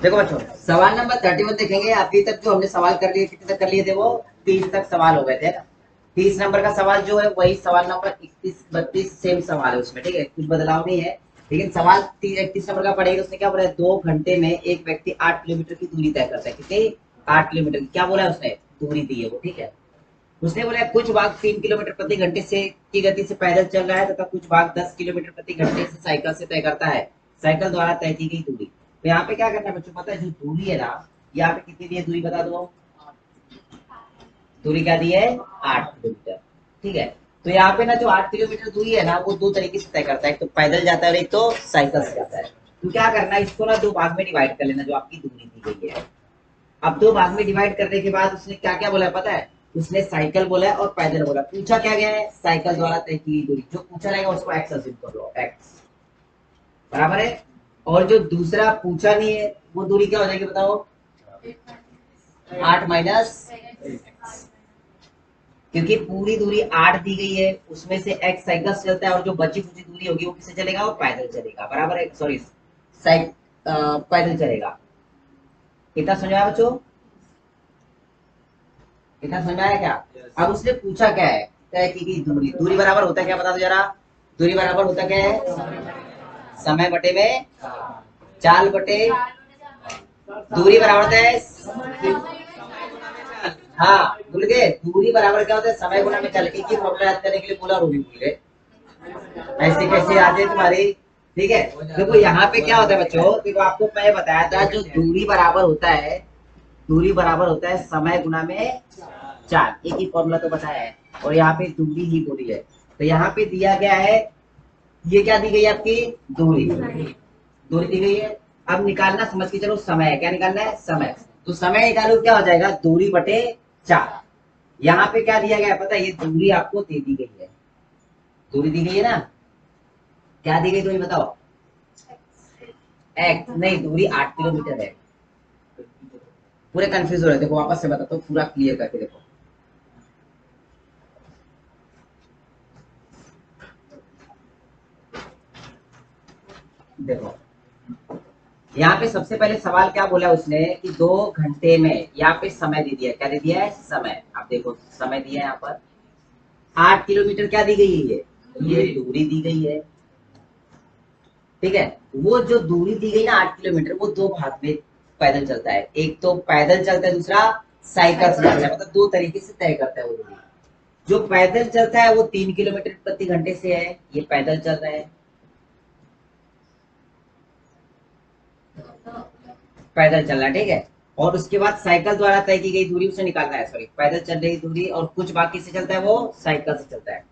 देखो बच्चों, सवाल नंबर 31 देखेंगे। अभी तक जो हमने सवाल कर लिए, कितने तक कर लिए थे? वो 30 तक सवाल हो गए थे ना। 30 नंबर का सवाल जो है वही सवाल नंबर 31 32 सेम सवाल है उसमें, ठीक है, कुछ बदलाव नहीं है। लेकिन सवाल 31 नंबर का पढ़ेगा, उसने क्या बोला है? 2 घंटे में एक व्यक्ति 8 किलोमीटर की दूरी तय करता है। कितनी? 8 किलोमीटर की क्या बोला है उसने? दूरी दी है वो, ठीक है। उसने बोला है कुछ भाग 3 किलोमीटर प्रति घंटे से की गति से पैदल चल रहा है तथा कुछ भाग 10 किलोमीटर प्रति घंटे से साइकिल से तय करता है, साइकिल द्वारा तय की गई दूरी। तो यहाँ पे क्या करना है बच्चों, पता है? जो दूरी है ना, यहाँ पे कितनी दी है दूरी, बता दो। दूरी क्या दी है? 8 किलोमीटर, ठीक है। तो यहाँ पे ना जो 8 किलोमीटर दूरी है ना, वो दो तरीके से तय करता है, एक तो पैदल जाता है और एक तो साइकिल से जाता है। तो क्या करना है, इसको ना दो भाग में डिवाइड कर लेना, जो आपकी दूरी दी गई है। अब दो भाग में डिवाइड करने के बाद उसने क्या क्या बोला है पता है? उसने साइकिल बोला है और पैदल बोला। पूछा क्या गया है? साइकिल द्वारा तय की गई दूरी। जो पूछा रहेगा उसको एक्स अज्यूम कर लो, एक्स बराबर है। और जो दूसरा पूछा नहीं है वो दूरी क्या हो जाएगी बताओ? 8 माइनस, क्योंकि पूरी दूरी 8 दी गई है, उसमें से एक्स साइकिल से चलता है और जो बची खुची दूरी होगी वो किससे चलेगा? वो पैदल चलेगा, बराबर है। सॉरी, पैदल चलेगा। कितना समझ आया बच्चों? इतना समझ में आया क्या? अब उसने पूछा क्या है? तय की गई दूरी। दूरी बराबर होता है क्या, बता दो जरा। दूरी बराबर होता क्या है? समय बटे में चाल बटे, दूरी बराबर होता है, हाँ भूल गए, दूरी बराबर क्या होता है? समय गुना में चाल। एक ही फॉर्मूला याद करने के लिए बोला और वो भी भूल गए। ऐसे कैसे याद है तुम्हारी? ठीक है। देखो यहाँ पे क्या होता है बच्चों, देखो आपको मैं बताया था, जो दूरी बराबर होता है, दूरी बराबर होता है समय गुना में चार। एक ही फॉर्मूला तो बताया है, और यहाँ पे दूरी ही बोली है। तो यहाँ पे दिया गया है, ये क्या दी गई है आपकी? दूरी, दूरी दी गई है। अब निकालना समझ के चलो समय है। क्या निकालना है? समय। तो समय निकालो, क्या हो जाएगा? दूरी बटे चार। यहाँ पे क्या दिया गया है पता है? ये दूरी आपको दे दी गई है, दूरी दी गई है ना। क्या दी गई दूरी बताओ? एक्स नहीं, दूरी 8 किलोमीटर है। पूरे कंफ्यूज हो रहे, देखो वापस से बताता हूँ, पूरा क्लियर करके देखो। देखो यहाँ पे सबसे पहले सवाल क्या बोला उसने कि 2 घंटे में, यहाँ पे समय दे दिया है। क्या दे दिया है? समय। आप देखो समय दिया है यहाँ पर 8 किलोमीटर। क्या दी गई है? ये दूरी दी गई है, ठीक है। वो जो दूरी दी गई ना 8 किलोमीटर, वो दो भाग में पैदल चलता है। एक तो पैदल चलता है, दूसरा साइकिल से चलता है। मतलब दो तरीके से तय करता है वो दूरी। जो पैदल चलता है वो 3 किलोमीटर प्रति घंटे से है, ये पैदल चल रहा है, पैदल चलना, ठीक है। और उसके बाद साइकिल द्वारा तय की गई दूरी उसे निकालना है। सॉरी, पैदल चल रही दूरी और कुछ बाकी से चलता है, वो साइकिल से चलता है।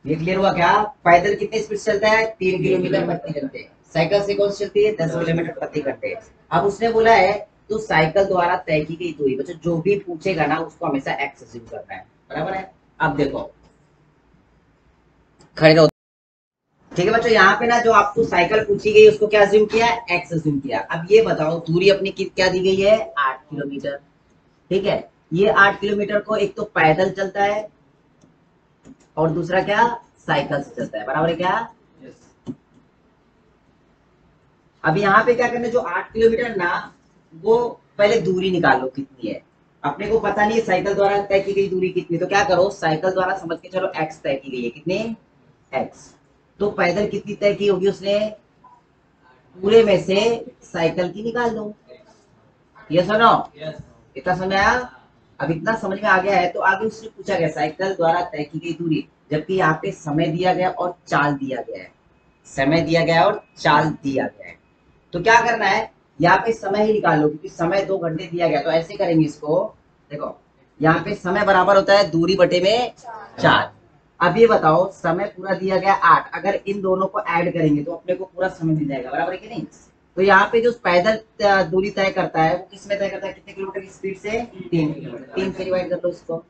ये क्लियर हुआ क्या? पैदल कितनी स्पीड से चलता है? 3 किलोमीटर प्रति घंटे। साइकिल से कौन सी चलती है? 10 किलोमीटर प्रति घंटे। अब उसने बोला है तो साइकिल द्वारा तय की गई दूरी, बच्चों जो भी पूछेगा ना उसको हमेशा एक्स अज्यूम करना है, बराबर है। अब देखो, खड़े रहो, ठीक है बच्चों। यहाँ पे ना जो आपको साइकिल पूछी गई उसको क्या अज्यूम किया? एक्स अज्यूम किया। अब ये बताओ दूरी अपनी क्या दी गई है? 8 किलोमीटर, ठीक है। ये 8 किलोमीटर को एक तो पैदल चलता है और दूसरा क्या? साइकिल से चलता है, बराबर है क्या? अब यहाँ पे क्या करना है, जो 8 किलोमीटर ना, वो पहले दूरी निकाल लो कितनी है। अपने को पता नहीं है साइकिल द्वारा तय की गई दूरी कितनी, तो क्या करो, साइकिल द्वारा समझ के चलो एक्स तय की गई है। कितनी? एक्स। तो पैदल कितनी तय की होगी उसने? पूरे में से साइकिल की निकाल दो। ये सुनो, इतना समझ आया? अब इतना समझ में आ गया है तो आगे उससे पूछा गया साइकिल द्वारा तय की गई दूरी, जबकि यहाँ पे समय दिया गया और चाल दिया गया है। समय दिया गया और चाल दिया गया है। तो क्या करना है, यहाँ पे समय ही निकाल लो, क्योंकि समय 2 घंटे दिया गया। तो ऐसे करेंगे इसको, देखो यहाँ पे समय बराबर होता है दूरी बटे में चार। अब ये बताओ समय पूरा दिया गया 8, अगर इन दोनों को ऐड करेंगे तो अपने को पूरा समय मिल जाएगा, बराबर है कि नहीं? तो यहाँ पे जो पैदल दूरी तय करता है वो किस में तय करता है? कितने किलोमीटर की स्पीड से? 3 किलोमीटर। 3 से डिवाइड कर लो इसको।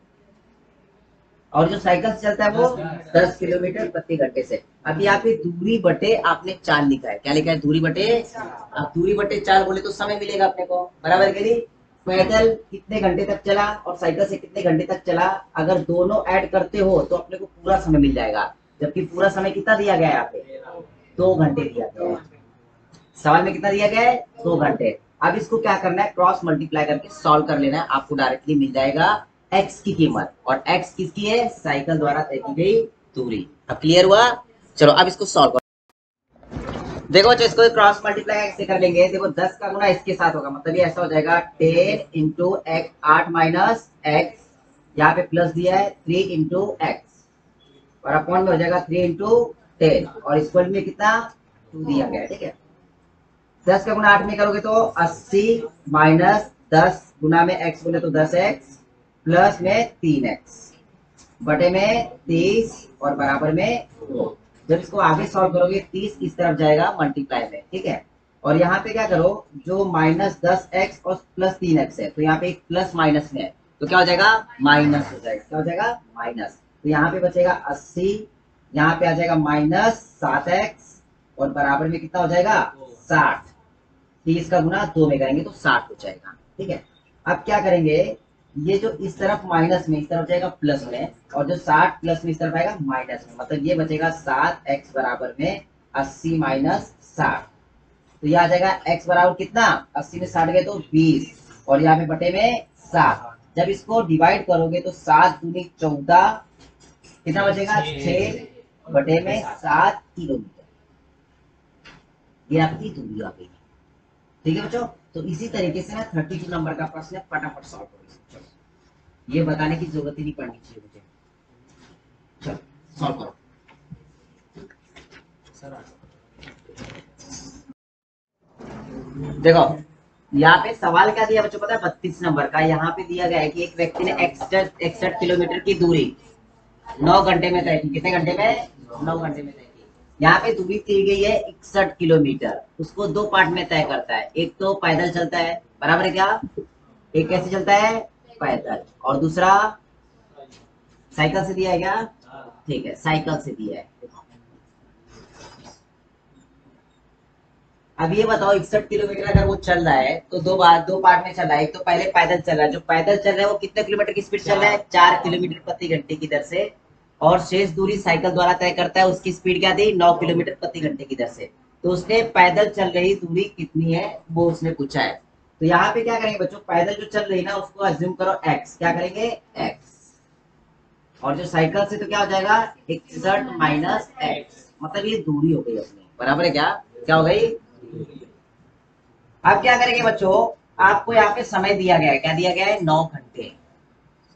और जो साइकिल से चलता है वो 10 किलोमीटर प्रति घंटे से। अब यहाँ पे दूरी बटे आपने चाल लिखा है। क्या लिखा है? दूरी बटे। अब दूरी बटे चाल बोले तो समय मिलेगा अपने को, बराबर के नहीं? पैदल कितने घंटे तक चला और साइकिल से कितने घंटे तक चला, अगर दोनों ऐड करते हो तो अपने को पूरा समय मिल जाएगा। जबकि पूरा समय कितना दिया गया है यहाँ पे? 2 घंटे दिया गया है। सवाल में कितना दिया गया है? 2 घंटे। अब इसको क्या करना है? क्रॉस मल्टीप्लाई करके सॉल्व कर लेना है, आपको डायरेक्टली मिल जाएगा x की कीमत। और x किसकी है? साइकिल द्वारा तय की गई दूरी। अब क्लियर हुआ? चलो अब इसको सॉल्व करो। देखो बच्चों, इसको क्रॉस मल्टीप्लाई ऐसे कर लेंगे। देखो 10 का गुना इसके साथ होगा, मतलब ये ऐसा हो जाएगा 10 इंटू एक्स, 8 माइनस एक्स, यहाँ पे प्लस दिया है 3 इंटू एक्स, और अपॉन में हो जाएगा 3 इंटू 10, और इक्वल में कितना 2 दिया गया है। ठीक है, 10 का गुना 8 में करोगे तो 80 माइनस 10 गुना में x बोले तो 10x प्लस में 3x बटे में 30 और बराबर में 2। जब इसको आगे सॉल्व करोगे 30 इस तरफ जाएगा मल्टीप्लाई में। ठीक है, और यहाँ पे क्या करो, जो माइनस 10x और प्लस 3x है, तो यहाँ पे एक प्लस माइनस में है, तो क्या हो जाएगा? माइनस हो जाएगा। क्या हो जाएगा? माइनस। तो यहाँ पे बचेगा 80, यहाँ पे आ जाएगा माइनस 7x, और बराबर में कितना हो जाएगा? 60। 30 का गुना 2 में करेंगे तो 60 हो जाएगा। ठीक है, अब क्या करेंगे, ये जो इस तरफ माइनस में, इस तरफ जाएगा प्लस में, और जो 60 प्लस में इस तरफ आएगा माइनस में, मतलब ये बचेगा 7x बराबर में 80 माइनस 60। तो ये आ जाएगा x बराबर कितना? 80 में 60 गए तो 20, और यहाँ पे बटे में 7। जब इसको डिवाइड करोगे तो 7 दूनी 14, कितना बचेगा? 6 बटे में 7 किलोमीटर। ये आपकी दूरी आ गई। ठीक है बच्चों, तो इसी तरीके से ना 32 नंबर का प्रश्न फटाफट सॉल्व करो। चलो, ये बताने की जरूरत ही नहीं पड़नी चाहिए मुझे। चलो सॉल्व करो। देखो यहाँ पे सवाल क्या दिया बच्चों, पता है? 32 नंबर का। यहाँ पे दिया गया है कि एक व्यक्ति ने 61 किलोमीटर की दूरी 9 घंटे में तय की। कितने घंटे में? 9 घंटे में तय की। यहाँ पे दूरी दी गई है 61 किलोमीटर। उसको 2 पार्ट में तय करता है, एक तो पैदल चलता है, बराबर है क्या? एक कैसे चलता है? पैदल। और दूसरा साइकिल से दिया है क्या? ठीक है, साइकिल से दिया है। अब ये बताओ, 61 किलोमीटर अगर वो चल रहा है तो दो पार्ट में चल रहा है। एक तो पहले पैदल चल रहा है, जो पैदल चल रहा है वो कितने किलोमीटर की स्पीड चल रहा है? 4 किलोमीटर प्रति घंटे की दर से। और शेष दूरी साइकिल द्वारा तय करता है, उसकी स्पीड क्या थी? 9 किलोमीटर प्रति घंटे की दर से। तो उसने पैदल चल रही दूरी कितनी है वो उसने पूछा है। तो यहाँ पे क्या करेंगे बच्चों, पैदल जो चल रही है ना उसको अज्यूम करो x। क्या करेंगे? x। और जो साइकिल से तो क्या हो जाएगा? 61 माइनस एक्स, मतलब ये दूरी हो गई अपनी, बराबर है क्या? क्या हो गई? अब क्या करेंगे बच्चों, आपको यहाँ पे समय दिया गया है। क्या दिया गया है? 9 घंटे।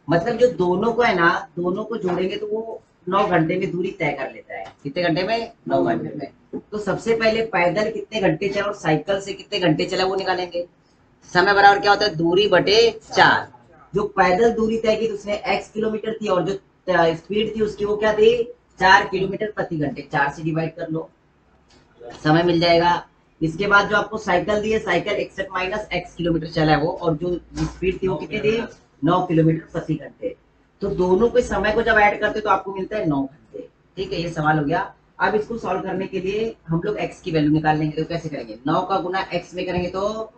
मतलब जो दोनों को है ना, दोनों को जोड़ेंगे तो वो 9 घंटे में दूरी तय कर लेता है। कितने घंटे में? 9 घंटे में। तो सबसे पहले पैदल कितने घंटे चला और साइकिल से कितने घंटे चला वो निकालेंगे। समय बराबर क्या होता है? दूरी बटे 4। जो पैदल दूरी तय की तो उसने x किलोमीटर थी, और जो स्पीड थी उसकी वो क्या थी? 4 किलोमीटर प्रति घंटे। 4 से डिवाइड कर लो, समय मिल जाएगा। इसके बाद जो आपको साइकिल दी है, साइकिल 61 माइनस एक्स किलोमीटर चला है वो, और जो स्पीड थी वो कितनी थी? 9 किलोमीटर प्रति घंटे। तो दोनों के समय को जब ऐड करते तो आपको मिलता है 9 घंटे। ठीक है, ये सवाल हो गया। अब इसको सॉल्व करने के लिए हम लोग x की वैल्यू निकाल लेंगे। तो कैसे करेंगे? 9 का गुना x में करेंगे तो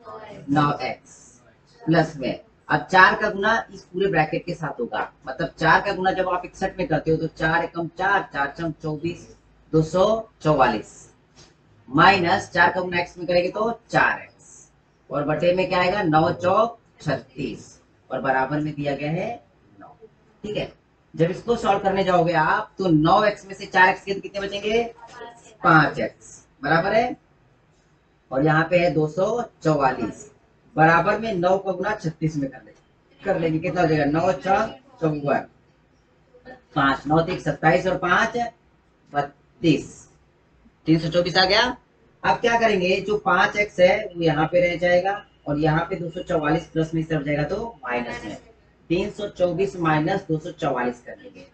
9x प्लस में, अब 4 का गुना इस पूरे ब्रैकेट के साथ होगा। मतलब 4 का गुना जब आप 61 में करते हो तो 4 एकम 4, 4 चम 24, 244, माइनस 4 का गुना एक्स में करेंगे तो 4x, और बटे में क्या आएगा? 9 चौक 36, और बराबर में दिया गया है 9। ठीक है, जब इसको सॉल्व करने जाओगे आप तो 9x में से 4x के तो कितने बचेंगे? 5x, बराबर है। और यहाँ पे है 244, बराबर में 9 का गुना 36 में कर लेंगे। कितना हो जाएगा? 9 चौक 54, 5 9 3 27, और 5 32, 324 आ गया। अब क्या करेंगे, जो 5x है वो यहाँ पे रह जाएगा, और यहाँ पे 244 प्लस में तरफ जाएगा तो माइनस में। 324 माइनस 244 कर लेंगे।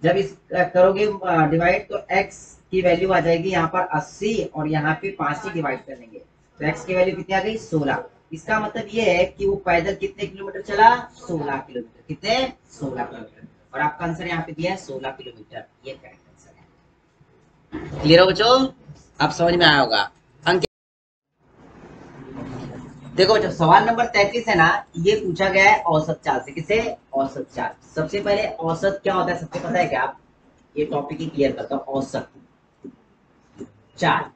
जब इस करोगे डिवाइड तो x की वैल्यू आ जाएगी यहाँ पर 80, और यहाँ पे 5 से डिवाइड कर लेंगे तो x की वैल्यू कितनी आ गई? 16। इसका मतलब ये है कि वो पैदल कितने किलोमीटर चला? 16 किलोमीटर। कितने? 16 किलोमीटर। और आपका आंसर यहाँ पे दिया है 16 किलोमीटर। ये करेक्ट आंसर है। क्लियर हो बच्चों? अब समझ में आया होगा। अंक देखो बच्चों, सवाल नंबर 33 है ना, ये पूछा गया है औसत चाल से। किसे? औसत चाल। सबसे पहले औसत क्या होता है सबसे पता है क्या? आप ये टॉपिक ही क्लियर करता हूं। औसत चाल।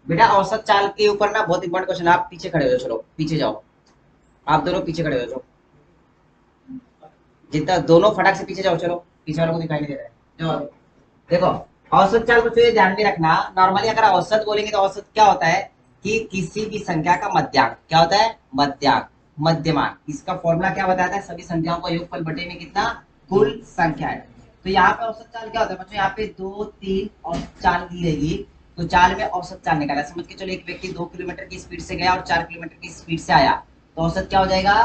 बेटा औसत चाल के ऊपर ना बहुत इंपॉर्टेंट क्वेश्चन, आप पीछे खड़े हो जाओ, चलो पीछे जाओ, आप दोनों पीछे खड़े हो जाओ, जितना दोनों फटाक से पीछे जाओ, चलो पीछे वालों को दिखाई नहीं दे रहा है, जाओ। देखो औसत चाल को तो ध्यान में रखना, नॉर्मली अगर औसत बोलेंगे तो औसत क्या होता है कि किसी भी संख्या का मध्यांक, क्या होता है मध्यांक, मध्यमान। इसका फॉर्मूला क्या बताता है, सभी संख्याओं का योगफल बटे में कितना, कुल संख्या है। तो यहाँ पे औसत चाल क्या होता है बच्चों, यहाँ पे 2 3 और चाल दी रहेगी, तो चाल में औसत चाल निकाला, समझ के चलो एक व्यक्ति 2 किलोमीटर की स्पीड से गया और 4 किलोमीटर की स्पीड से आया, तो औसत क्या हो जाएगा,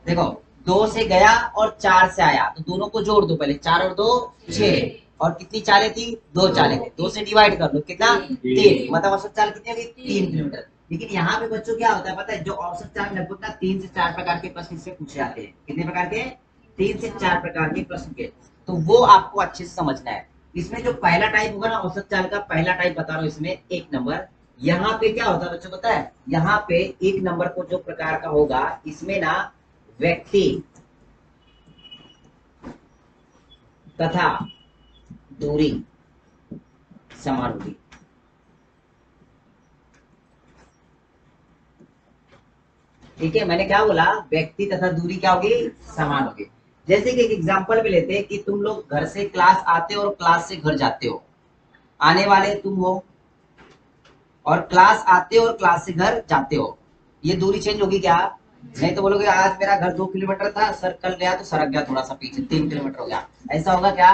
देखो 2 से गया और 4 से आया, तो दोनों को जोड़ दो पहले, 4 और 2 6, और कितनी चालें थी, 2 चालें थी, 2 से डिवाइड कर लो कितना 3, मतलब औसत चाल कितनी होगी 3 किलोमीटर। लेकिन यहाँ पे बच्चों क्या होता है पता है, जो औसत चाल लगभग ना 3 से 4 प्रकार के प्रश्न इससे पूछे जाते हैं, कितने प्रकार के, 3 से 4 प्रकार के प्रश्न के, तो वो आपको अच्छे से समझना है। इसमें जो पहला टाइप होगा ना औसत चाल का, पहला टाइप बता रहा हूँ इसमें 1 नंबर, यहाँ पे क्या होता है बच्चों पता है, यहाँ पे 1 नंबर को जो प्रकार का होगा, इसमें ना व्यक्ति तथा दूरी समान होगी। ठीक है, मैंने क्या बोला, व्यक्ति तथा दूरी क्या होगी, समान होगी। जैसे कि एक एग्जांपल भी लेते हैं कि तुम लोग घर से क्लास आते हो और क्लास से घर जाते हो, आने वाले तुम हो, और क्लास आते हो और क्लास से घर जाते हो, ये दूरी चेंज होगी क्या, नहीं तो बोलोगे आज मेरा घर 2 किलोमीटर था सर, कल गया तो सरक गया थोड़ा सा पीछे 3 किलोमीटर हो गया, ऐसा होगा क्या,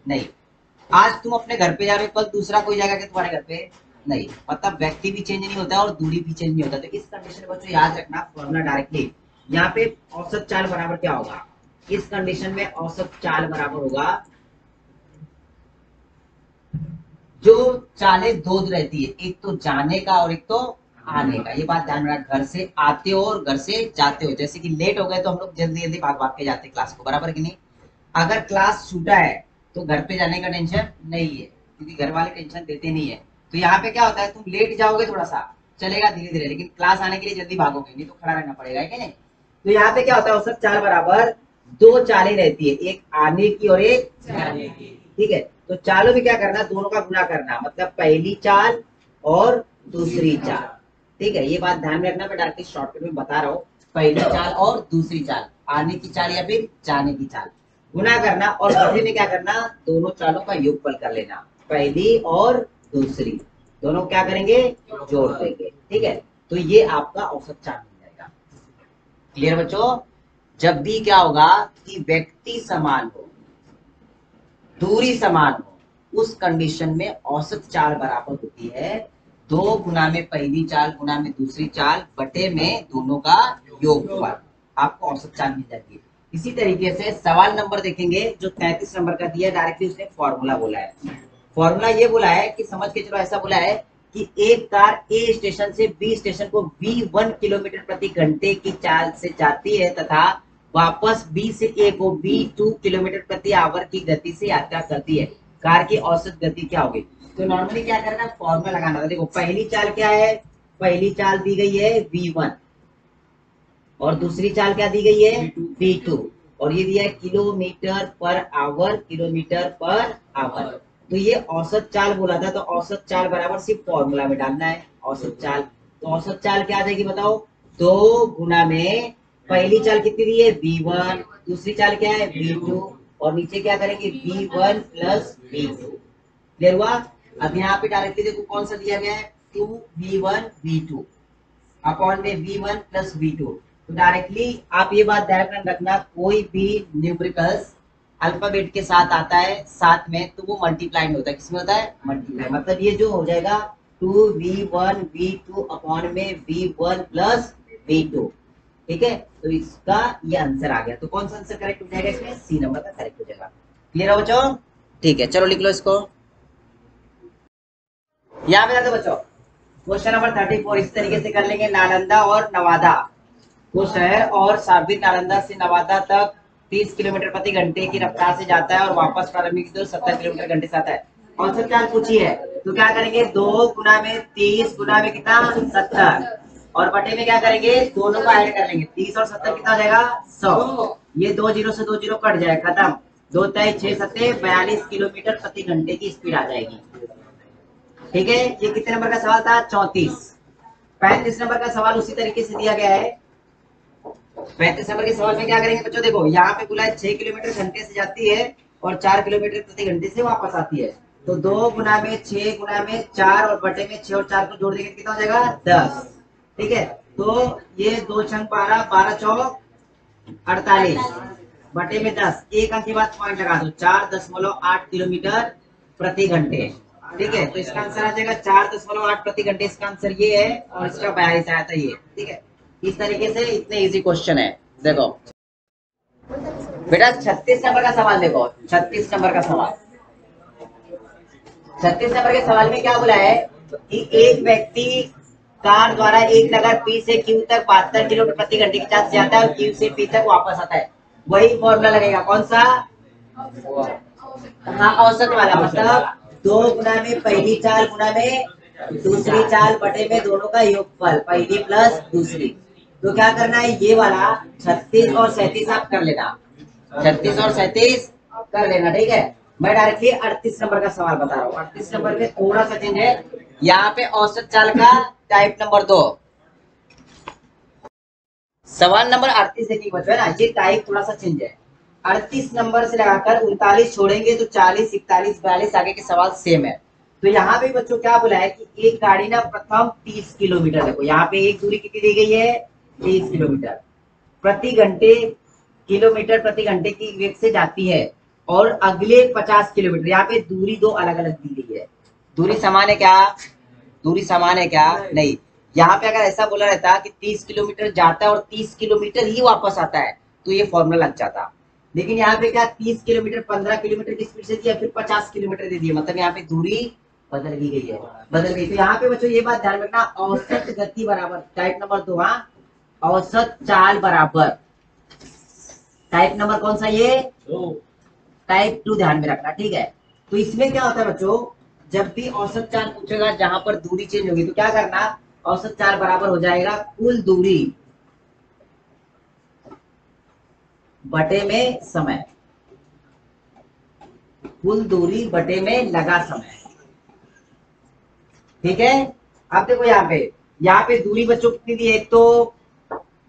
नहीं। आज तुम अपने घर पे जा रहे हो, कल दूसरा कोई जाएगा कि तुम्हारे घर पे, नहीं, मतलब व्यक्ति भी चेंज नहीं होता और दूरी भी चेंज नहीं होता। तो इस कंडीशन में बच्चों याद रखना फॉर्मूला डायरेक्टली, यहाँ पे औसत चाल बराबर क्या होगा, इस कंडीशन में औसत चाल बराबर होगा, जो चालें दो रहती है, एक तो जाने का और एक तो आने का, ये बात ध्यान रखना, घर से आते हो और घर से जाते हो, जैसे कि लेट हो गए तो हम लोग जल्दी जल्दी भाग भाग के जाते क्लास को, बराबर कि नहीं। अगर क्लास छूटा है तो घर पे जाने का टेंशन नहीं है, क्योंकि घर वाले टेंशन देते नहीं है। तो यहाँ पे क्या होता है, तुम लेट जाओगे थोड़ा सा चलेगा धीरे धीरे, लेकिन क्लास आने के लिए जल्दी भागोगे, नहीं तो खड़ा रहना पड़ेगा, है कि नहीं। तो यहाँ पे क्या होता है, औसत चाल बराबर 2 चालें रहती है, एक आने की और एक जाने की। ठीक है, तो चालों में क्या करना, दोनों का गुना करना, मतलब पहली चाल और दूसरी चाल। ठीक है, ये बात ध्यान में रखना, मैं डायरेक्टली शॉर्टकट में बता रहा हूँ, पहली चाल और दूसरी चाल, आने की चाल या फिर जाने की चाल, गुना करना, और बटे में क्या करना, दोनों चालों का योगफल कर लेना, पहली और दूसरी, दोनों क्या करेंगे, जोड़ देंगे। ठीक है, तो ये आपका औसत चाल बन जाएगा। क्लियर बच्चों, जब भी क्या होगा कि व्यक्ति समान हो, दूरी समान हो, उस कंडीशन में औसत चाल बराबर होती है 2 गुना में पहली चाल गुना में दूसरी चाल बटे में दोनों का योगफल, आपको औसत चाल मिल जाएगी। इसी तरीके से सवाल नंबर देखेंगे जो 33 नंबर का दिया, डायरेक्टली उसने फॉर्मूला बोला है, फॉर्मूला ये बोला है कि समझ के चलो, ऐसा बोला है कि एक कार ए स्टेशन से बी स्टेशन को V1 किलोमीटर प्रति घंटे की चाल से जाती है तथा वापस बी से ए को V2 किलोमीटर प्रति आवर की गति से यात्रा करती है, कार की औसत गति क्या होगी। तो नॉर्मली क्या करना, फॉर्मूला लगाना था। देखो पहली चाल क्या है, पहली चाल दी गई है V1 और दूसरी चाल क्या दी गई है V2, और ये दिया है kilometre per hour, kilometre per hour. तो ये औसत चाल बोला था, तो औसत चाल बराबर सिर्फ फॉर्मूला में डालना है औसत चाल। तो औसत चाल क्या आ जाएगी बताओ, 2 गुना में पहली चाल कितनी दी है V1, दूसरी चाल क्या है V2, और नीचे क्या करेंगे V1 प्लस V2। क्लियर हुआ। अब यहाँ पे डायरेक्टली देखो कौन सा दिया गया है, 2V1 V2 अपॉन में V1 प्लस V2। तो डायरेक्टली आप ये बात ध्यान रखना, कोई भी न्यूमेरिकल्स अल्फाबेट के साथ आता है साथ में, तो वो मल्टीप्लाई में होता है, किसमें होता है मल्टीप्लाई, मतलब ये जो हो जाएगा 2V1 V2 अपॉन में V1 प्लस V2। ठीक है, तो इसका ये आंसर आ गया, तो कौन सा आंसर करेक्ट हो जाएगा, इसमें सी नंबर का करेक्ट हो जाएगा। क्लियर है बच्चों, ठीक है चलो लिख लो इसको। यहाँ पे बच्चों क्वेश्चन नंबर 34 इस तरीके से कर लेंगे, नालंदा और नवादा वो शहर और साबित नालंदा से नवादा तक 30 किलोमीटर प्रति घंटे की रफ्तार से जाता है और वापस प्रारंभिक दूर 70 किलोमीटर घंटे से आता है। औसत चाल पूछी है, तो क्या करेंगे 2 गुना में 30 गुना में कितना 70, और बटे में क्या करेंगे दोनों को ऐड कर लेंगे, 30 और 70 कितना हो जाएगा 100, ये 2 जीरो से 2 जीरो कट जाए खत्म, 2 तय 6 सत्ते 42 किलोमीटर प्रति घंटे की स्पीड आ जाएगी। ठीक है, ये कितने नंबर का सवाल था? 34। 35 नंबर का सवाल उसी तरीके से दिया गया है। 35 नंबर के सवाल में क्या करेंगे बच्चों? देखो यहाँ पे बोला है 6 किलोमीटर घंटे से जाती है और 4 किलोमीटर प्रति घंटे से वापस आती है। तो 2 गुना में 6 गुना में 4 और बटे में 6 और 4 को जोड़ देंगे कितना हो जाएगा? 10। ठीक है, तो ये 2 छंग 12, 12 चौक 48 बटे में 10, एक अंक के बाद पॉइंट लगा दो, 4.8 किलोमीटर प्रति घंटे। ठीक है, तो इसका आंसर आ जाएगा 4.8 प्रति घंटे। इसका आंसर ये है और इसका 42 आया था ये। ठीक है, इस तरीके से इतने इजी क्वेश्चन है। देखो बेटा 36 नंबर का सवाल देखो, 36 नंबर का सवाल, 36 नंबर के सवाल में क्या बोला है कि एक व्यक्ति कार द्वारा एक नगर पी से क्यू तक 72 किलोमीटर प्रति घंटे की चाल से जाता है और क्यू से पी तक वापस आता है। वही फॉर्मूला लगेगा, कौन सा? हाँ, औसत वाला, मतलब 2 गुना में पहली चाल गुना में दूसरी चाल बटे में दोनों का योगफल, पहली प्लस दूसरी। तो क्या करना है, ये वाला 36 और 37 आप कर लेना, 36 और 37 कर लेना। ठीक है, मैं डायरेक्टली 38 नंबर का सवाल बता रहा हूँ। 38 नंबर में थोड़ा सा चेंज है, यहाँ पे औसत चाल का टाइप नंबर 2। सवाल नंबर 38 देखिए बच्चों, है ना, ये टाइप थोड़ा सा चेंज है। 38 नंबर से लगाकर 39 छोड़ेंगे तो 40, 41, 42 आगे के सवाल सेम है। तो यहाँ पे बच्चों क्या बोला है कि एक गाड़ी ना प्रथम 30 किलोमीटर, देखो यहाँ पे एक दूरी कितनी दी गई है? 30 किलोमीटर प्रति घंटे, किलोमीटर प्रति घंटे की वेग से जाती है और अगले 50 किलोमीटर, यहाँ पे दूरी दो अलग अलग दी गई है। दूरी समान है क्या? दूरी समान है क्या? नहीं। यहाँ पे अगर ऐसा बोला रहता कि 30 किलोमीटर जाता है और 30 किलोमीटर ही वापस आता है तो ये फॉर्मूला लग जाता। लेकिन यहाँ पे क्या 30 किलोमीटर 15 किलोमीटर की स्पीड से दिया, फिर 50 किलोमीटर दे दिया, मतलब यहाँ पे दूरी बदल दी गई है, बदल गई। तो यहाँ पे बच्चों ये बात ध्यान रखना, औसत गति बराबर टाइप नंबर 2, हाँ, औसत चाल बराबर टाइप नंबर कौन सा? ये टाइप 2 ध्यान में रखना। ठीक है, तो इसमें क्या होता है बच्चों, जब भी औसत चाल पूछेगा जहां पर दूरी चेंज होगी तो क्या करना, औसत चाल बराबर हो जाएगा कुल दूरी बटे में समय, कुल दूरी बटे में लगा समय। ठीक है, अब देखो यहाँ पे दूरी बच्चों कितनी दी है? एक तो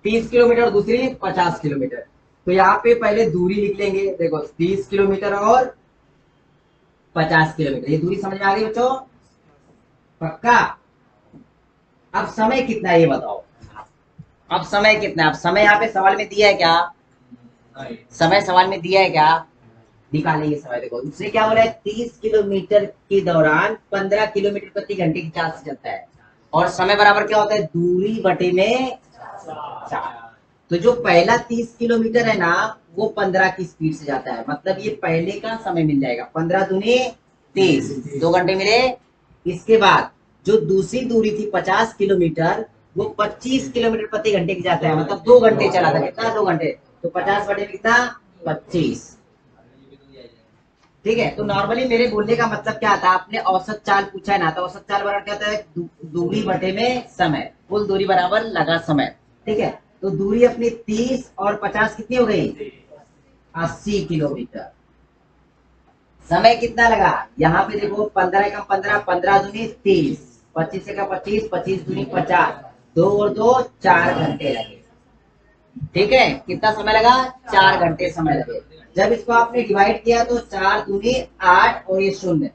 30 किलोमीटर, दूसरी 50 किलोमीटर। तो यहाँ पे पहले दूरी लिख लेंगे, देखो 30 किलोमीटर और 50 किलोमीटर, ये दूरी समझ में आ गई बच्चों? पक्का? अब समय कितना है ये बताओ, अब समय कितना है? अब समय यहाँ पे सवाल में दिया है क्या? समय सवाल में दिया है क्या? निकालेंगे समय। देखो उसने क्या बोला है, 30 किलोमीटर के दौरान 15 किलोमीटर प्रति घंटे की चाल से चलता है और समय बराबर क्या होता है? दूरी बटे में 4। तो जो पहला 30 किलोमीटर है ना वो 15 की स्पीड से जाता है, मतलब ये पहले का समय मिल जाएगा, 15 दूनी 30, 2 घंटे मिले। इसके बाद जो दूसरी दूरी थी 50 किलोमीटर, वो 25 किलोमीटर प्रति घंटे की जाता है, मतलब 2 घंटे चला था। कितना? 2 घंटे। तो 50 बटे कितना? 25। ठीक है, तो नॉर्मली मेरे बोलने का मतलब क्या था, आपने औसत चाल पूछा है ना, तो औसत चाल बराबर क्या होता है? दूरी बटे में समय, कुल दूरी बराबर लगा समय। ठीक है, तो दूरी अपनी 30 और 50 कितनी हो गई? 80 किलोमीटर। समय कितना लगा? यहाँ पे देखो 15 का 15, 15 दूनी 30, 25 का 25, 25 दूनी 50, 2 और 2 4 घंटे लगे। ठीक है, कितना समय लगा? 4 घंटे समय लगे। जब इसको आपने डिवाइड किया तो 4 दूनी 8 और ये 0,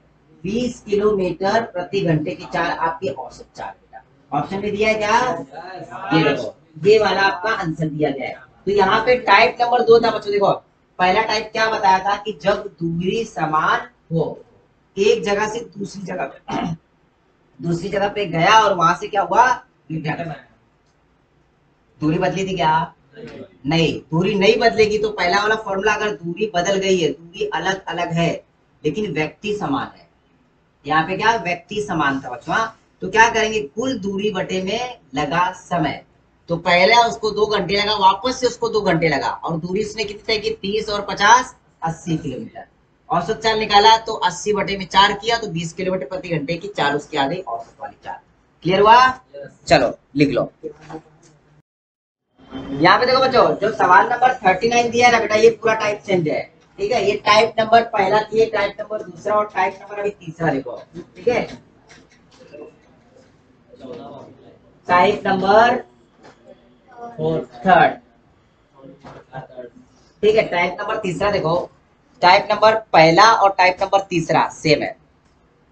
20 किलोमीटर प्रति घंटे की चाल आपकी औसत चाल। ऑप्शन में दिया है क्या? ये देखो, ये वाला आपका आंसर दिया गया है। तो यहाँ पे टाइप नंबर 2 था बच्चों। देखो पहला टाइप क्या बताया था कि जब दूरी समान हो, एक जगह से दूसरी जगह पे गया और वहां से क्या हुआ? दूरी बदली थी क्या? नहीं, दूरी नहीं बदलेगी। तो पहला वाला फॉर्मूला, अगर दूरी बदल गई है, दूरी अलग अलग है लेकिन व्यक्ति समान है, यहाँ पे क्या व्यक्ति समान था बच्चों। तो क्या करेंगे, कुल दूरी बटे में लगा समय। तो पहले उसको 2 घंटे लगा, वापस से उसको 2 घंटे लगा, और दूरी उसने कितनी तय की? 30 और 50 80 किलोमीटर। औसत चाल निकाला तो 80 बटे में 4 किया तो 20 किलोमीटर प्रति घंटे की चाल उसकी आ गई, औसत वाली चाल। क्लियर हुआ? चलो लिख लो। यहाँ पे देखो बच्चों, जो सवाल नंबर 39 दिया है ना बेटा, ये पूरा टाइप चेंज है। ठीक है, ये टाइप नंबर पहला थी, टाइप नंबर दूसरा और टाइप नंबर अभी तीसरा देखो। ठीक है, टाइप नंबर थर्ड। ठीक है, टाइप नंबर तीसरा देखो, टाइप नंबर पहला और टाइप नंबर तीसरा सेम है,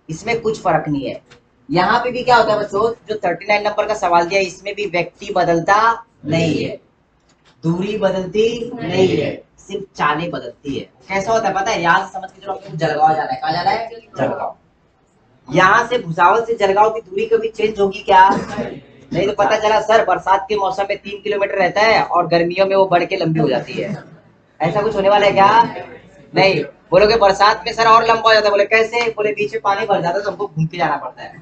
इसमें कुछ फर्क नहीं है। यहाँ पे भी क्या होता है बच्चों, जो 39 नंबर का सवाल दिया इसमें भी व्यक्ति बदलता नहीं है, दूरी बदलती नहीं है, सिर्फ चालें बदलती है। कैसा होता है पता है, यहाँ से समझ के चलो आपको जलगांव जाना है, कहाँ जाना है, जलगांव। यहाँ से भुसावल से जलगांव की दूरी कभी चेंज होगी क्या, नहीं तो पता चला सर बरसात के मौसम में 3 किलोमीटर रहता है और गर्मियों में वो बढ़ के लंबी हो जाती है, ऐसा कुछ होने वाला है क्या, नहीं। बोलोगे बरसात में सर और लंबा हो जाता है, बोले कैसे, बोले बीच में पानी भर जाता है तो हमको घूम के जाना पड़ता है,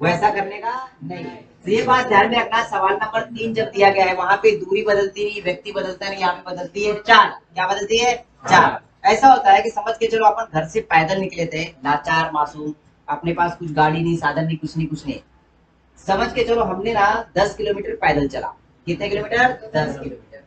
वैसा करने का नहीं है। तो ये बात ध्यान में रखना, सवाल नंबर 3 जब दिया गया है वहां पे दूरी बदलती नहीं, व्यक्ति बदलता नहीं, यहाँ पे बदलती है चाल, क्या बदलती है, चाल। ऐसा होता है कि समझ के चलो अपन घर से पैदल निकले थे, लाचार मासूम, अपने पास कुछ गाड़ी नहीं, साधन नहीं, कुछ नहीं, कुछ नहीं, समझ के चलो हमने ना 10 किलोमीटर पैदल चला, कितने किलोमीटर, 10 किलोमीटर,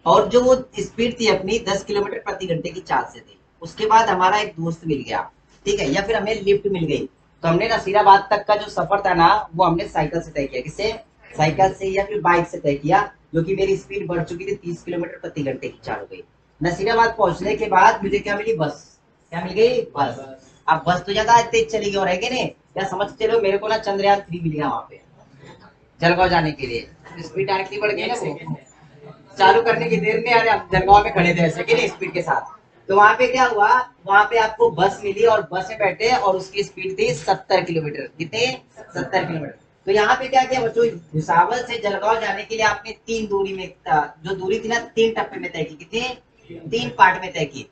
और जो वो स्पीड थी अपनी 10 किलोमीटर प्रति घंटे की चाल से थी। उसके बाद हमारा एक दोस्त मिल गया, ठीक है, या फिर हमें लिफ्ट मिल गई, तो हमने नसीराबाद तक का जो सफर था ना वो हमने साइकिल से तय किया, किससे, साइकिल से या फिर बाइक से तय किया, जो कि मेरी स्पीड बढ़ चुकी थी 30 किलोमीटर प्रति घंटे की चाल हो गई। नसीराबाद पहुंचने के बाद मुझे क्या मिली, बस, क्या मिल गई, बस। अब बस तो ज्यादा तेज चली गई और है कि नहीं, या समझ चलो मेरे को ना चंद्रयान 3 मिल गया वहां पे जलगांव जाने के लिए, स्पीड डायरेक्टली बढ़ गई ना, वो चालू करने की देर में अरे आप जलगांव में खड़े थे ऐसे कि नहीं स्पीड के साथ, तो वहां पे क्या हुआ, वहां पे आपको बस मिली और बस में बैठे और उसकी स्पीड थी 70 किलोमीटर, कितने, 70 किलोमीटर। तो यहाँ पे क्या किया बच्चों, भुसावल से जलगांव जाने के लिए आपने 3 दूरी में, जो दूरी थी ना 3 टप्पे में तय की, कितने, 3 पार्ट में तय की।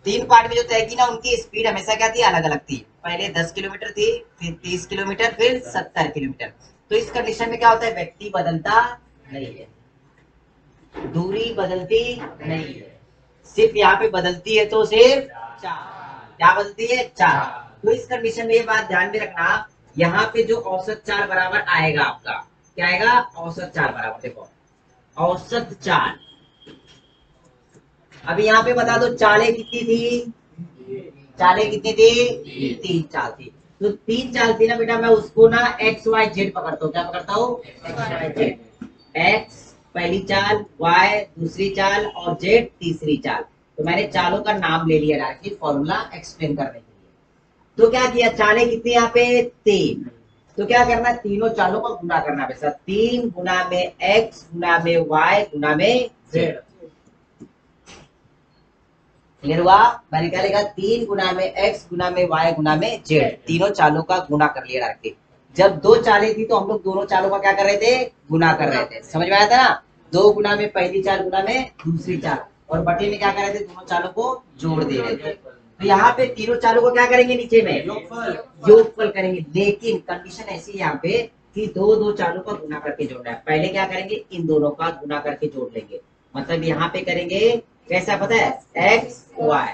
3 पार्ट में जो तय की ना उनकी स्पीड हमेशा क्या थी, अलग अलग थी, पहले 10 किलोमीटर थी, फिर 30 किलोमीटर, फिर 70 किलोमीटर। तो इस कंडीशन में क्या होता है, व्यक्ति बदलता नहीं है, दूरी बदलती नहीं है, सिर्फ यहाँ पे बदलती है तो सिर्फ चाल, क्या बदलती है, चाल। तो इस कंडीशन में ये बात ध्यान में रखना, यहाँ पे जो औसत चाल बराबर आएगा आपका, क्या आएगा, औसत चाल बराबर, देखो औसत चाल। अभी यहाँ पे बता दो चालें कितनी थी, चालें कितनी थी, 3 चाल थी। तो 3 चाल थी ना बेटा, मैं उसको ना एक्स वाई जेड पकड़ता हूँ, क्या पकड़ता हूँ, एक्स वाई जेड, एक्स पहली चाल, वाई दूसरी चाल और जेड तीसरी चाल। तो मैंने चालों का नाम ले लिया डायरेक्टली फॉर्मूला एक्सप्लेन करने के लिए। तो क्या किया, चालें कितनी यहाँ पे 3, तो क्या करना है, तीनों चालों का गुना करना है बेटा, 3 गुना में एक्स गुना में वाई गुना में जेड, क्लियर हुआ। मैंने क्या लिखा, 3 गुना में एक्स गुना में वाई गुना में जेड, तीनों चालों का गुना कर लिया डायरेक्टली। जब 2 चालें थी तो हम लोग दोनों चालों का क्या कर रहे थे, गुना कर रहे थे, समझ में आया था ना, 2 गुना में पहली चाल गुना में दूसरी चाल, और बटे में क्या कर रहे थे, दोनों चालों को जोड़ दे रहे थे। तो यहाँ पे तीनों चालों को क्या करेंगे, नीचे में योगफल करेंगे, लेकिन कंडीशन ऐसी है यहाँ पे कि 2 चालों का गुना करके जोड़ना है, पहले क्या करेंगे, इन दोनों का गुना करके जोड़ लेंगे, मतलब यहाँ पे करेंगे कैसा पता है, एक्स वाई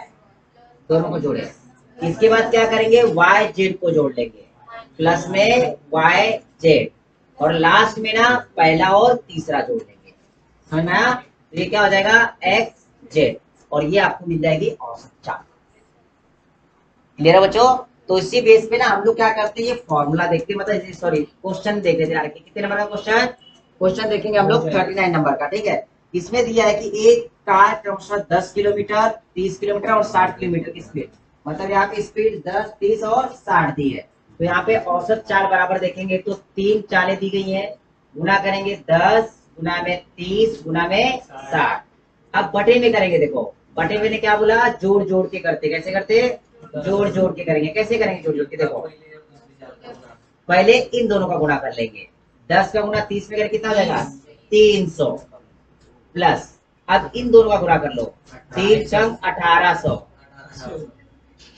दोनों को जोड़े, इसके बाद क्या करेंगे, वाई जेड को जोड़ लेंगे, प्लस में वाई जेड, और लास्ट में ना पहला और तीसरा जोड़ लेंगे, समझ में आया। तो ये क्या हो जाएगा, एक्स जेड, और ये आपको मिल जाएगी औसत चाल, क्लियर है बच्चों। तो इसी बेस पे ना हम लोग क्या करते हैं, ये फॉर्मूला देखते हैं, मतलब सॉरी क्वेश्चन देख लेते हैं, कितने नंबर का क्वेश्चन, क्वेश्चन देखेंगे हम लोग 39 नंबर का, ठीक है। इसमें दिया है कि एक कार क्रमशः 10 किलोमीटर, 30 किलोमीटर और 60 किलोमीटर की स्पीड, मतलब यहाँ पे स्पीड 10, 30 और 60 दी है। तो यहाँ पे औसत चाल बराबर देखेंगे तो 3 चालें दी गई हैं, गुना करेंगे 10 गुना में 30 गुना में 60। अब बटे में करेंगे, देखो बटे में ने क्या बोला, जोड़ जोड़ के करते, कैसे करते, जोड़ जोड़ के करेंगे, कैसे करेंगे जोड़ जोड़ के, देखो पहले इन दोनों का गुणा कर लेंगे, 10 का गुना 30 में करके कितना हो जाएगा, 300, प्लस अब इन दोनों का गुणा कर लो, 3 संग 1800,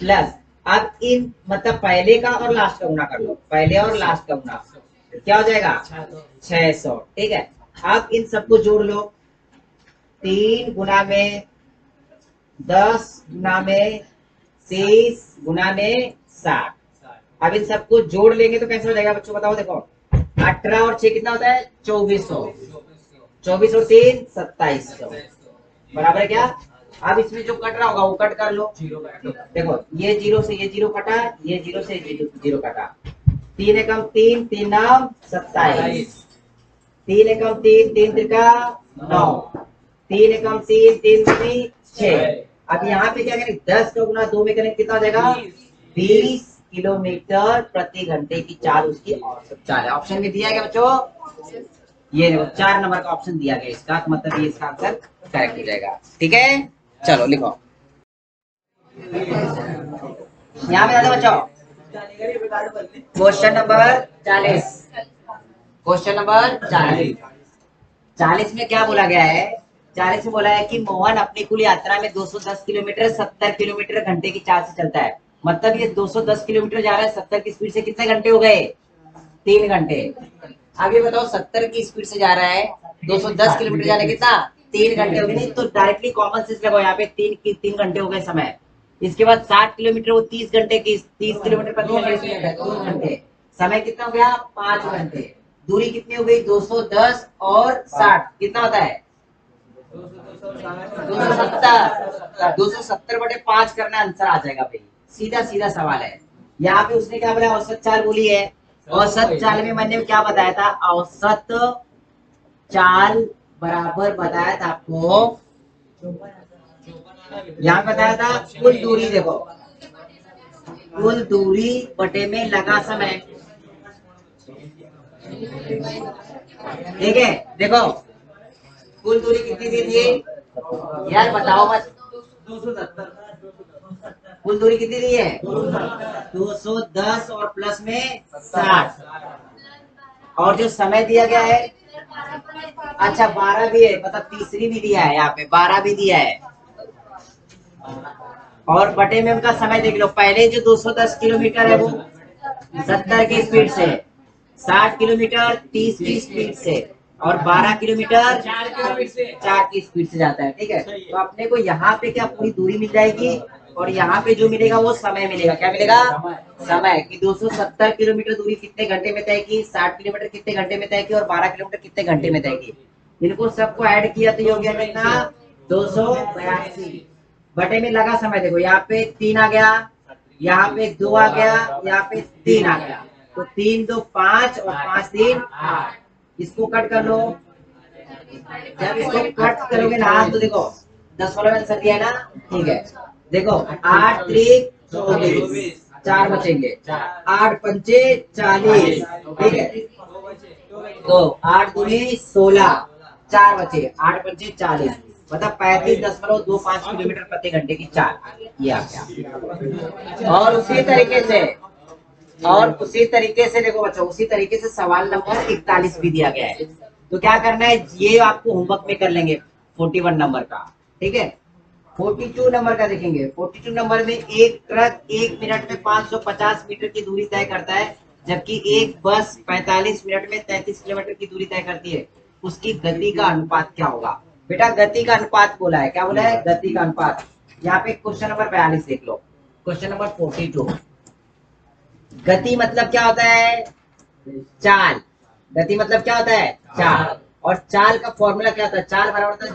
प्लस अब इन मतलब पहले का और लास्ट का गुणा कर लो, पहले और लास्ट का गुणा, क्या हो जाएगा 600, ठीक है। अब इन सबको जोड़ लो, 3 गुना में 10 गुना में 30 गुना में 60, अब इन सबको जोड़ लेंगे तो कैसे हो जाएगा बच्चों, बताओ, देखो 18 और 6 कितना होता है, 2400, 24 और 3 2700, बराबर है क्या, अब इसमें जो कट रहा होगा वो कट कर लो। देखो ये जीरो से ये जीरो कटा, ये जीरो से ये जीरो कटा। 3 एकम 3, 3 नाम 27, 3 एकम 3, 3 त्रिका 9, 3 एकम 3, 3 दूनी 6। अब यहाँ पे क्या करें, 10 का गुना 2 में करें कितना हो जाएगा, 20 किलोमीटर प्रति घंटे की चाल उसकी औसत चाल है। ऑप्शन में दिया गया बच्चों, ये देखो 4 नंबर का ऑप्शन दिया गया इसका, तो मतलब ये इसका आंसर करेक्ट हो जाएगा। ठीक है, चलो लिखो यहाँ पे बच्चों क्वेश्चन नंबर 40। क्वेश्चन नंबर 40 में क्या बोला गया है, 40 में बोला है कि मोहन अपनी कुल यात्रा में 210 किलोमीटर 70 किलोमीटर घंटे की चाल से चलता है। मतलब ये 210 किलोमीटर जा रहा है 70 की स्पीड से, कितने घंटे हो गए, 3 घंटे। अब ये बताओ 70 की स्पीड से जा रहा है, 210 किलोमीटर जाने कितना, 3 घंटे हो गए। नहीं तो डायरेक्टली कॉमन सेंस लगाओ, यहाँ पे 3 घंटे हो गए समय। इसके बाद 60 किलोमीटर वो 30 घंटे की, 30 किलोमीटर प्रति घंटे 2 घंटे, समय कितना हो गया 5 घंटे। दूरी कितनी हो गई 210 और 60 कितना होता है 270। 270 बटे 5 करना आंसर आ जाएगा भाई, सीधा सीधा सवाल है। यहाँ पे उसने क्या बोला, औसत चाल बोली है। औसत चाल में मैंने क्या बताया था, औसत चाल बराबर बताया था आपको, यहाँ बताया था कुल दूरी। देखो कुल दूरी बटे में लगा समय, ठीक है। देखो कुल दूरी कितनी दी थी यार, बताओ मत, 270। कुल दूरी कितनी दी है 210 और प्लस में 60, और जो समय दिया गया है, अच्छा 12 भी है, मतलब तीसरी भी दिया है, यहाँ पे 12 भी दिया है। और बटे में उनका समय देख लो, पहले जो 210 किलोमीटर है वो 70 की स्पीड से, 60 किलोमीटर 30 की स्पीड से, और 12 किलोमीटर 4 की स्पीड से जाता है। ठीक है, तो अपने को यहाँ पे क्या पूरी दूरी मिल जाएगी, और यहाँ पे जो मिलेगा वो समय मिलेगा। क्या मिलेगा, समय कि 270 किलोमीटर दूरी कितने घंटे में तय की, 60 किलोमीटर कितने घंटे में तय की, और 12 किलोमीटर कितने घंटे में तय की। इनको सबको ऐड किया तो ये हो गया कितना 282 बटे में लगा समय। देखो यहाँ पे 3 आ गया, यहाँ पे 2 आ गया, यहाँ पे 3 आ गया, तो 3 2 5 और 5 3 8। इसको कट कर लो, जब इसको कट करोगे ना तो देखो 10 वाला आंसर दिया है ना, ठीक है। देखो 8 3 24, 4 बचेंगे, 8 पंचे 40, ठीक है। तो 8 दूनी 16, 4 बचे, 8 पंचे 40, मतलब 35.25 किलोमीटर प्रति घंटे की चाल, ये आ गया। और उसी तरीके से देखो बच्चों, उसी तरीके से सवाल नंबर 41 भी दिया गया है। तो क्या करना है, ये आपको होमवर्क में कर लेंगे 41 नंबर का, ठीक है। 42 नंबर का देखेंगे। 42 नंबर में एक ट्रक 1 मिनट में 550 मीटर की दूरी तय करता है, जबकि एक बस 45 मिनट में 33 किलोमीटर की दूरी तय करती है। उसकी गति का अनुपात क्या होगा। बेटा गति का अनुपात बोला है, क्या बोला है, गति का अनुपात। यहाँ पे क्वेश्चन नंबर 42 देख लो, क्वेश्चन नंबर 42। गति मतलब क्या होता है, चाल। गति मतलब क्या होता है, चाल। और चाल का फॉर्मूला क्या होता है, चाल बराबर होता है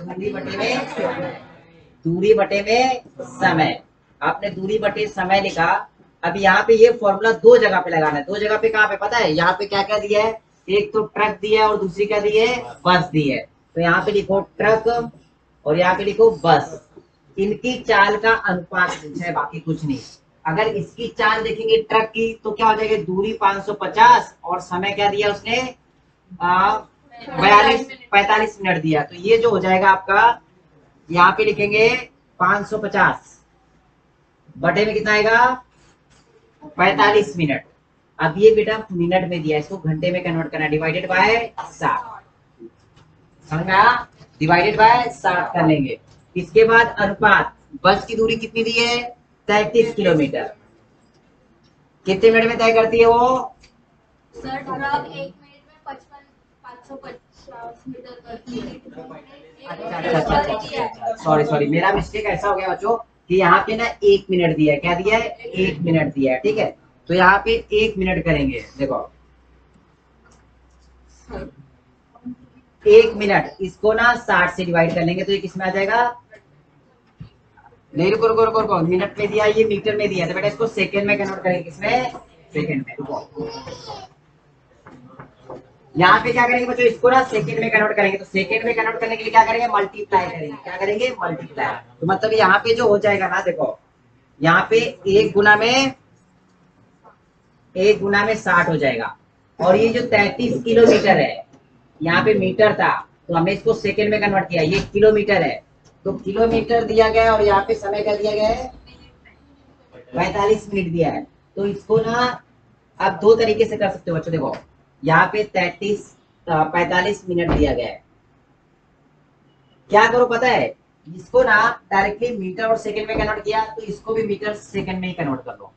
दूरी बटे में समय। आपने दूरी बटे समय लिखा। अब यहाँ पे ये फॉर्मूला 2 जगह पे लगाना है। 2 जगह पे कहाँ पे पता है, यहाँ पे क्या क्या दिया है, एक तो ट्रक दिया है और दूसरी क्या दी है, बस दी है। तो यहाँ पे लिखो ट्रक और यहाँ पे लिखो बस। इनकी चाल का अनुपात है, बाकी कुछ नहीं। अगर इसकी चाल देखेंगे ट्रक की तो क्या हो जाएगी, दूरी 550 और समय क्या दिया उसने 45 मिनट दिया। तो ये जो हो जाएगा आपका, यहाँ पे लिखेंगे 550 बटे में कितना आएगा 45 मिनट। अब ये बेटा मिनट में दिया, इसको घंटे में कन्वर्ट करना, डिवाइडेड बाय 7, समझा, डिवाइडेड बाय 7 कर लेंगे। इसके बाद अनुपात, बस की दूरी कितनी दी है 33 किलोमीटर, कितने मिनट में तय करती है वो, सर ट्रक 1 मिनट में 550 मीटर करती है। अच्छा, सॉरी मेरा मिस्टेक ऐसा हो गया बच्चों कि यहाँ पे ना 1 मिनट दिया है, क्या दिया है 1 मिनट दिया है, ठीक है। तो यहाँ पे 1 मिनट करेंगे। देखो 1 मिनट, इसको ना 60 से डिवाइड कर लेंगे तो ये किसमें आ जाएगा नहीं रुको रुको रुको रुको, मिनट में दिया, ये मीटर में दिया, तो बेटा इसको सेकंड में कन्वर्ट करेंगे, किसमें, सेकंड में। रुको, यहाँ पे क्या करेंगे बच्चों, इसको ना सेकंड में कन्वर्ट करेंगे, तो सेकंड में कन्वर्ट करने के लिए क्या करेंगे, मल्टीप्लाई करेंगे, क्या करेंगे, मल्टीप्लाई। तो मतलब यहाँ पे जो हो जाएगा ना, देखो यहाँ पे एक गुना में 60 हो जाएगा, और ये जो 33 किलोमीटर है, यहाँ पे मीटर था तो हमने इसको सेकंड में कन्वर्ट किया, ये किलोमीटर है, तो किलोमीटर दिया गया है, और यहाँ पे समय का दिया गया है 45 मिनट दिया है। तो इसको ना आप दो तरीके से कर सकते हो बच्चों, देखो यहाँ पे 45 मिनट दिया गया है, क्या करो पता है, इसको ना डायरेक्टली मीटर और सेकंड में कन्वर्ट किया, तो इसको भी मीटर सेकंड में ही कन्वर्ट कर लो।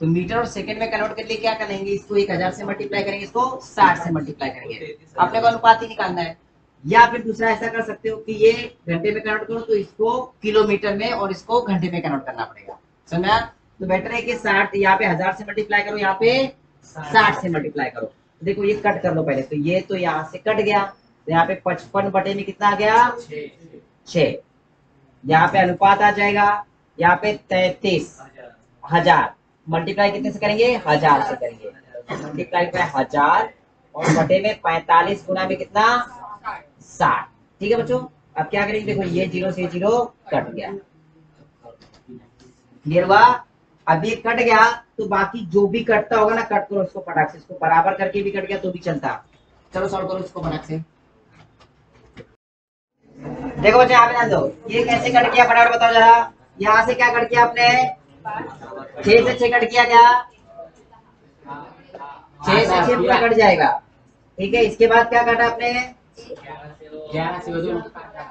तो मीटर और सेकंड में कन्वर्ट करने के लिए क्या करेंगे, इसको 1000 से मल्टीप्लाई करेंगे, इसको 60 से मल्टीप्लाई करेंगे, अपने को अनुपात ही निकालना है। या फिर दूसरा ऐसा कर सकते हो कि ये घंटे में कन्वर्ट करो, तो इसको किलोमीटर में और इसको घंटे में कन्वर्ट करना पड़ेगा, समझा। तो बेटर है कि 60 यहाँ पे 1000 से मल्टीप्लाई करो, यहाँ पे 60 से मल्टीप्लाई करो। देखो ये कट कर लो पहले, तो ये तो यहाँ से कट गया, तो यहाँ पे 55 बटे में कितना आ गया, 6। यहाँ पे अनुपात आ जाएगा, यहाँ पे 33,000 मल्टीप्लाई कितने से करेंगे, 1000 से करेंगे, मल्टीप्लाई पे 1000 और बटे में 45 गुना में कितना, 60। ठीक है बच्चों, अब क्या करेंगे, देखो ये 0 से 0 कट गया, क्लियर हुआ। अब ये कट गया, तो बाकी जो भी कटता होगा ना, कट करो इसको फटाक से, इसको बराबर करके भी कट गया तो भी चलता। चलो सॉल्व करो इसको फटाक से। देखो बच्चे यहाँ पे ध्यान दो, ये कैसे कट किया फटाफट बताओ जरा। यहाँ से क्या कट किया आपने, 6 से 6 कट किया, क्या 6 से 6 पूरा कट जाएगा, ठीक है। इसके बाद क्या काटा आपने,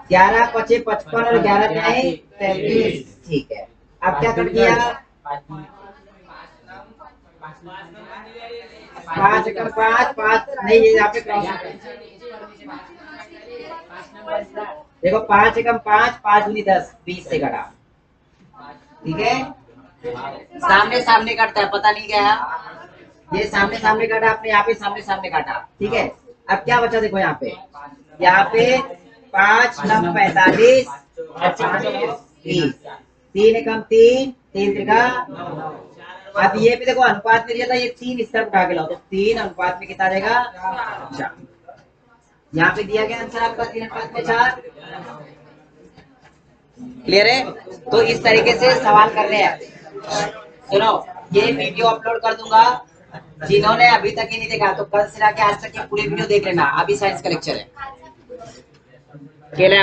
11 पचे 55 और 11 तिहाई 33, ठीक है। अब क्या कट किया, 5 एकम 5 नहीं, ये यहाँ पे क्रॉस, देखो 5 एकम 5 दूनी 10, 20 से कटा, ठीक है। सामने सामने काटता है, पता नहीं क्या है, ये सामने सामने काटा आपने, यहाँ पे सामने सामने काटा, ठीक है। अब क्या बचा, देखो यहाँ पे 5 9 45 30, 3 एकम 3 3 त्रिका। अब ये भी देखो अनुपात में दिया था, ये 3 इस तरफ उठा के लाओ, तो 3 अनुपात में कितना आ जाएगा, 4। यहाँ पे दिया गया आंसर आपका 3 अनुपात में 4। क्लियर है। तो इस तरीके से सवाल कर रहे हैं। सुनो, ये वीडियो अपलोड कर दूंगा, जिन्होंने अभी तक ही नहीं देखा तो कल से आके आज तक ये पूरे वीडियो देख लेना, अभी साइंस का लेक्चर है।